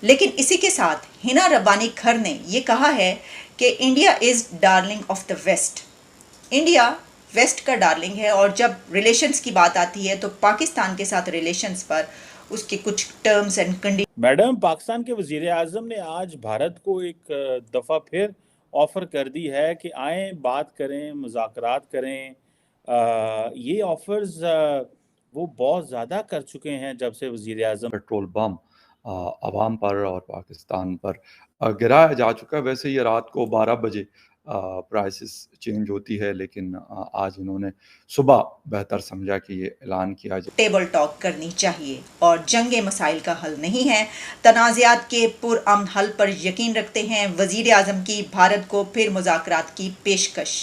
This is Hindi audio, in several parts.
लेकिन इसी के साथ हिना रब्बानी खर ने ये कहा है कि India is darling of the West. India West का डार्लिंग है और जब रिलेशंस की बात आती है तो पाकिस्तान के साथ रिलेशंस पर उसके कुछ terms and condition. Madam, Pakistan के वजीर आजम ने आज भारत को एक दफ़ा फिर ऑफ़र कर दी है कि आए बात करें, मुज़ाकरात करें। ये ऑफ़र्स वो बहुत ज़्यादा कर चुके हैं जब से वजीर आजम पेट्रोल बम अवाम पर और पाकिस्तान पर गिराया जा चुका है। वैसे ये रात को 12 बजे प्राइसेस चेंज होती है, लेकिन आज इन्होंने सुबह बेहतर समझा कि ये ऐलान किया जाए। टेबल टॉक करनी चाहिए और जंगे मसाइल का हल नहीं है, तनाज़ात के पुरअमन हल पर यकीन रखते हैं वजीर आजम की भारत को फिर मुज़ाकरात की पेशकश।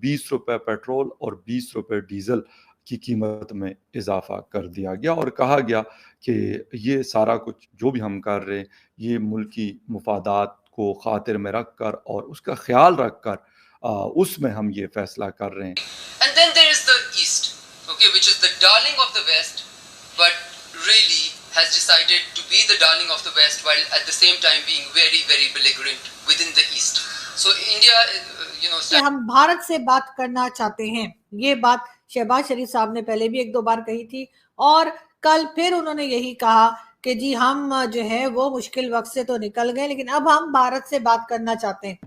20 रुपए पेट्रोल और 20 रुपए डीजल की कीमत में इजाफा कर दिया गया और कहा गया कि ये सारा कुछ जो भी हम कर रहे हैं, ये मुल्की मुफादात को खातिर में रख कर और उसका ख्याल रख कर उसमें हम ये फैसला कर रहे हैं। And then there is the East, okay, which is the darling of the West, but really has decided to be the darling of the West while at the same time being very, very belligerent within the East. So India, हम भारत से बात करना चाहते हैं, ये बात शहबाज शरीफ साहब ने पहले भी एक दो बार कही थी और कल फिर उन्होंने यही कहा कि जी हम जो है वो मुश्किल वक्त से तो निकल गए, लेकिन अब हम भारत से बात करना चाहते हैं।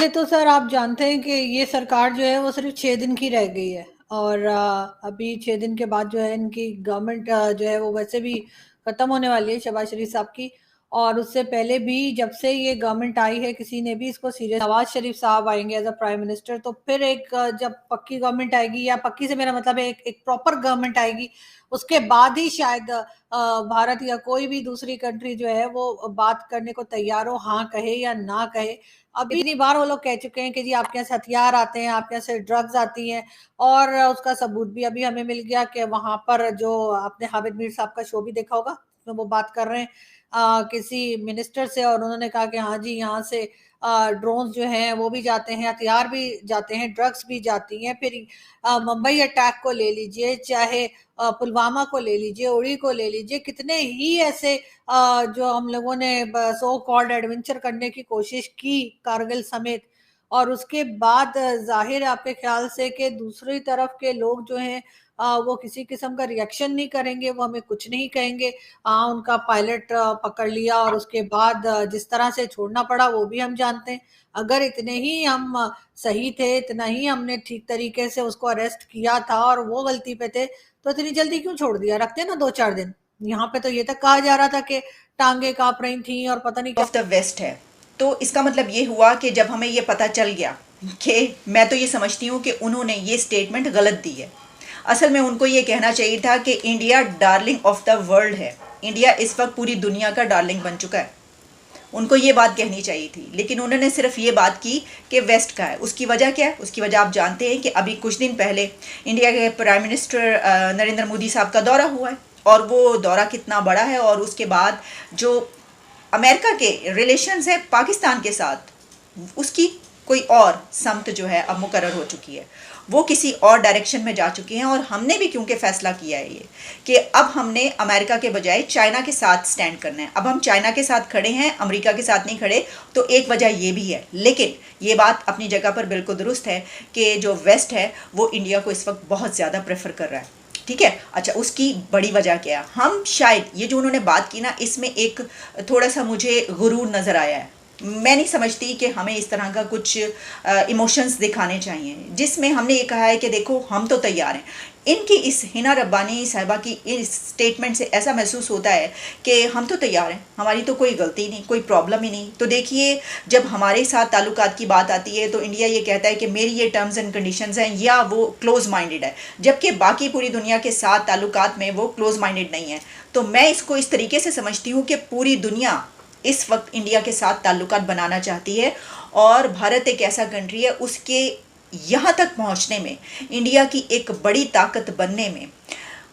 तो सर आप जानते हैं कि ये सरकार जो है वो सिर्फ 6 दिन की रह गई है और अभी 6 दिन के बाद जो है इनकी गवर्नमेंट जो है वो वैसे भी खत्म होने वाली है शहबाज शरीफ साहब की। और उससे पहले भी जब से ये गवर्नमेंट आई है किसी ने भी इसको सीरियस, नवाज शरीफ साहब आएंगे एज अ प्राइम मिनिस्टर तो फिर एक जब पक्की गवर्नमेंट आएगी, या पक्की से मेरा मतलब है एक प्रॉपर गवर्नमेंट आएगी, उसके बाद ही शायद भारत या कोई भी दूसरी कंट्री जो है वो बात करने को तैयार हो, हाँ कहे या ना कहे। अभी इतनी बार वो लोग कह चुके हैं कि जी आपके यहाँ से हथियार आते हैं, आपके यहाँ से ड्रग्स आती हैं, और उसका सबूत भी अभी हमें मिल गया कि वहां पर जो आपने हामिद मीर साहब का शो भी देखा होगा, उसमें वो बात कर रहे हैं किसी मिनिस्टर से और उन्होंने कहा कि हाँ जी यहाँ से ड्रोन्स जो हैं वो भी जाते हैं, हथियार भी जाते हैं, ड्रग्स भी जाती हैं। फिर मुंबई अटैक को ले लीजिए, चाहे पुलवामा को ले लीजिए, उड़ी को ले लीजिए, कितने ही ऐसे जो हम लोगों ने सो कॉल्ड एडवेंचर करने की कोशिश की कारगिल समेत, और उसके बाद जाहिर है आपके ख्याल से कि दूसरी तरफ के लोग जो हैं वो किसी किस्म का रिएक्शन नहीं करेंगे, वो हमें कुछ नहीं कहेंगे। उनका पायलट पकड़ लिया और उसके बाद जिस तरह से छोड़ना पड़ा वो भी हम जानते हैं। अगर इतने ही हम सही थे, इतना ही हमने ठीक तरीके से उसको अरेस्ट किया था और वो गलती पे थे, तो इतनी जल्दी क्यों छोड़ दिया? रखते ना 2-4 दिन। यहाँ पे तो ये तक कहा जा रहा था कि टांगे कांप रही थी और पता नहीं ऑफ द वेस्ट है। तो इसका मतलब ये हुआ कि जब हमें ये पता चल गया कि, मैं तो ये समझती हूँ कि उन्होंने ये स्टेटमेंट गलत दी है। असल में उनको ये कहना चाहिए था कि India darling of the world है, इंडिया इस वक्त पूरी दुनिया का डार्लिंग बन चुका है, उनको ये बात कहनी चाहिए थी। लेकिन उन्होंने सिर्फ ये बात की कि वेस्ट का है। उसकी वजह क्या है? उसकी वजह आप जानते हैं कि अभी कुछ दिन पहले इंडिया के प्राइम मिनिस्टर नरेंद्र मोदी साहब का दौरा हुआ है, और वो दौरा कितना बड़ा है, और उसके बाद जो अमेरिका के रिलेशंस है पाकिस्तान के साथ, उसकी कोई और समत जो है अब मुकर्रर हो चुकी है, वो किसी और डायरेक्शन में जा चुकी हैं। और हमने भी क्योंकि फैसला किया है ये कि अब हमने अमेरिका के बजाय चाइना के साथ स्टैंड करना है। अब हम चाइना के साथ खड़े हैं, अमेरिका के साथ नहीं खड़े, तो एक वजह ये भी है। लेकिन ये बात अपनी जगह पर बिल्कुल दुरुस्त है कि जो वेस्ट है वो इंडिया को इस वक्त बहुत ज़्यादा प्रेफर कर रहा है, ठीक है। अच्छा, उसकी बड़ी वजह क्या है? हम शायद ये जो उन्होंने बात की ना, इसमें एक थोड़ा सा मुझे गुरूर नज़र आया है। मैं नहीं समझती कि हमें इस तरह का कुछ इमोशंस दिखाने चाहिए, जिसमें हमने ये कहा है कि देखो हम तो तैयार हैं। इनकी इस हिना रब्बानी साहिबा की इस स्टेटमेंट से ऐसा महसूस होता है कि हम तो तैयार हैं, हमारी तो कोई गलती नहीं, कोई प्रॉब्लम ही नहीं। तो देखिए, जब हमारे साथ ताल्लुकात की बात आती है तो इंडिया ये कहता है कि मेरी ये टर्म्स एंड कंडीशंस हैं, या वो क्लोज माइंडेड है, जबकि बाकी पूरी दुनिया के साथ ताल्लुकात में वो क्लोज माइंडेड नहीं है। तो मैं इसको इस तरीके से समझती हूँ कि पूरी दुनिया इस वक्त इंडिया के साथ ताल्लुकात बनाना चाहती है, और भारत एक ऐसा कंट्री है, उसके यहाँ तक पहुँचने में, इंडिया की एक बड़ी ताकत बनने में,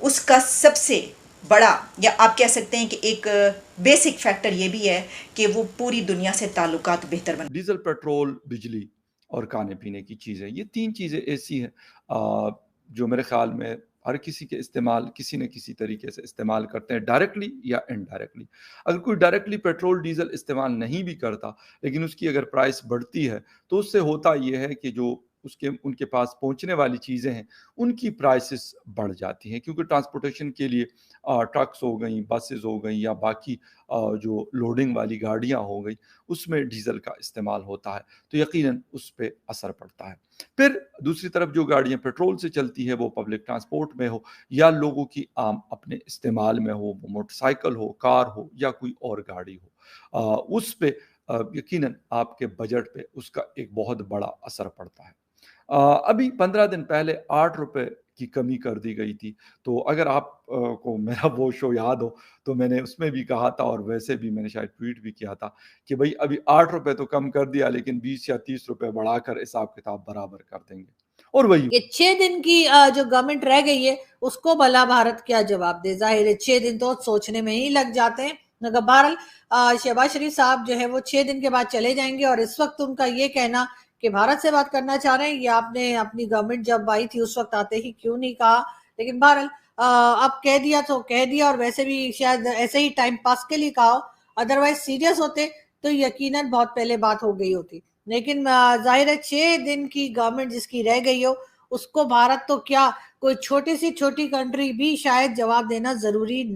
उसका सबसे बड़ा, या आप कह सकते हैं कि एक बेसिक फैक्टर ये भी है कि वो पूरी दुनिया से ताल्लुकात बेहतर बना। डीजल, पेट्रोल, बिजली और खाने पीने की चीज़ें, ये 3 चीज़ें ऐसी हैं जो मेरे ख्याल में हर किसी के इस्तेमाल किसी न किसी तरीके से इस्तेमाल करते हैं, डायरेक्टली या इनडायरेक्टली। अगर कोई डायरेक्टली पेट्रोल डीजल इस्तेमाल नहीं भी करता, लेकिन उसकी अगर प्राइस बढ़ती है तो उससे होता ये है कि जो उनके पास पहुंचने वाली चीज़ें हैं उनकी प्राइसेस बढ़ जाती हैं, क्योंकि ट्रांसपोर्टेशन के लिए ट्रक्स हो गई, बसेस हो गई, या बाकी जो लोडिंग वाली गाड़ियां हो गई, उसमें डीजल का इस्तेमाल होता है, तो यकीनन उस पर असर पड़ता है। फिर दूसरी तरफ जो गाड़ियां पेट्रोल से चलती है, वो पब्लिक ट्रांसपोर्ट में हो या लोगों की आम अपने इस्तेमाल में हो, वो मोटरसाइकिल हो, कार हो या कोई और गाड़ी हो, उस पे यकीनन आपके बजट पे उसका एक बहुत बड़ा असर पड़ता है। अभी 15 दिन पहले 8 रुपए की कमी कर दी गई थी। तो अगर आप को मेरा वो शो याद हो, तो मैंने उसमें भी कहा था, और वैसे भी मैंने शायद ट्वीट भी किया था कि भई अभी 8 रुपए तो कम कर दिया, लेकिन 20 या 30 रुपए बढ़ाकर हिसाब-किताब बराबर कर देंगे। और वही ये 6 दिन की जो गवर्नमेंट रह गई है, उसको भला भारत क्या जवाब दे? ज़ाहिर है 6 दिन तो सोचने में ही लग जाते हैं। मगर बहरहाल शहबाज शरीफ साहब जो है वो 6 दिन के बाद चले जाएंगे, और इस वक्त उनका ये कहना कि भारत से बात करना चाह रहे हैं, ये आपने अपनी गवर्नमेंट जब आई थी उस वक्त आते ही क्यों नहीं कहा? लेकिन बहरहाल अब कह दिया तो कह दिया, और वैसे भी शायद ऐसे ही टाइम पास के लिए कहा हो, अदरवाइज सीरियस होते तो यकीनन बहुत पहले बात हो गई होती। लेकिन जाहिर है 6 दिन की गवर्नमेंट जिसकी रह गई हो, उसको भारत तो क्या, कोई छोटी सी छोटी कंट्री भी शायद जवाब देना जरूरी ना